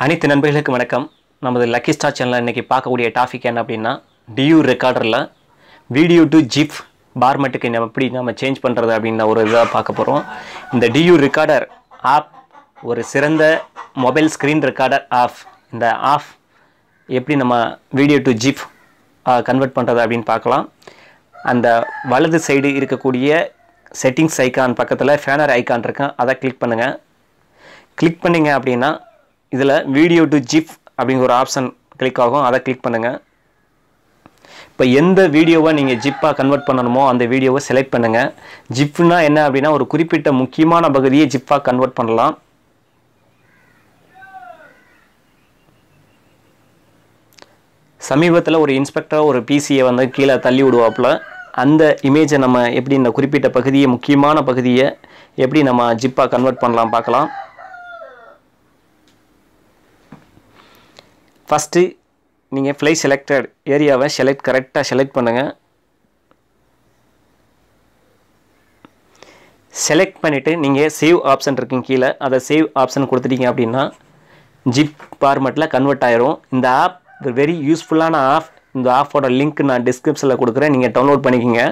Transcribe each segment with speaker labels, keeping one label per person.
Speaker 1: அனைத்து நண்பர்களுக்கும் வணக்கம். நமது லக்கி ஸ்டார் சேனலில் இன்றைக்கி பார்க்கக்கூடிய டாபிக் என்ன அப்படின்னா, டியூ ரெக்கார்டரில் வீடியோ டு ஜிப் பார்மெட்டுக்கு எப்படி நம்ம சேஞ்ச் பண்ணுறது அப்படின்ற ஒரு இதாக பார்க்க போகிறோம். இந்த டியூ ரெக்கார்டர் ஆப் ஒரு சிறந்த மொபைல் ஸ்க்ரீன் ரெக்கார்டர் ஆப். இந்த ஆப் எப்படி நம்ம வீடியோ டு ஜிப் கன்வெர்ட் பண்ணுறது அப்படின்னு பார்க்கலாம். அந்த வலது சைடு இருக்கக்கூடிய செட்டிங்ஸ் ஐக்கான் பக்கத்தில் ஃபேனர் ஐக்கான் இருக்கும், அதை கிளிக் பண்ணுங்கள். கிளிக் பண்ணிங்க அப்படின்னா இதில் வீடியோ டு ஜிப் அப்படிங்கிற ஒரு ஆப்ஷன் கிளிக் ஆகும், அதை கிளிக் பண்ணுங்கள். இப்போ எந்த வீடியோவை நீங்கள் ஜிப்பாக கன்வெர்ட் பண்ணணுமோ அந்த வீடியோவை செலக்ட் பண்ணுங்கள். ஜிப்னா என்ன அப்படின்னா, ஒரு குறிப்பிட்ட முக்கியமான பகுதியை ஜிப்பாக கன்வெர்ட் பண்ணலாம். சமீபத்தில் ஒரு இன்ஸ்பெக்டர் ஒரு பிசியை வந்து கீழே தள்ளி விடுவாப்புல. அந்த இமேஜை நம்ம எப்படி இந்த குறிப்பிட்ட பகுதியை முக்கியமான பகுதியை எப்படி நம்ம ஜிப்பாக கன்வெர்ட் பண்ணலாம் பார்க்கலாம். ஃபஸ்ட்டு நீங்கள் ஃப்ளை செலக்டட் ஏரியாவை கரெக்டாக செலக்ட் பண்ணுங்கள். செலக்ட் பண்ணிவிட்டு நீங்கள் சேவ் ஆப்ஷன் இருக்குங்க கீழே, அதை சேவ் ஆப்ஷன் கொடுத்துட்டீங்க அப்படின்னா ஜிப் ஃபார்மேட்டில் கன்வெர்ட் ஆயிரும். இந்த ஆப் வெரி யூஸ்ஃபுல்லான ஆப். இந்த ஆப்போட லிங்க் நான் டிஸ்கிரிப்ஷனில் கொடுக்குறேன், நீங்கள் டவுன்லோட் பண்ணிக்கோங்க.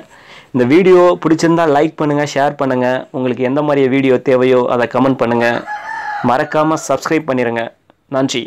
Speaker 1: இந்த வீடியோ பிடிச்சிருந்தால் லைக் பண்ணுங்கள், ஷேர் பண்ணுங்கள். உங்களுக்கு எந்த மாதிரி வீடியோ தேவையோ அதை கமெண்ட் பண்ணுங்கள். மறக்காமல் சப்ஸ்கிரைப் பண்ணிடுங்க. நன்றி.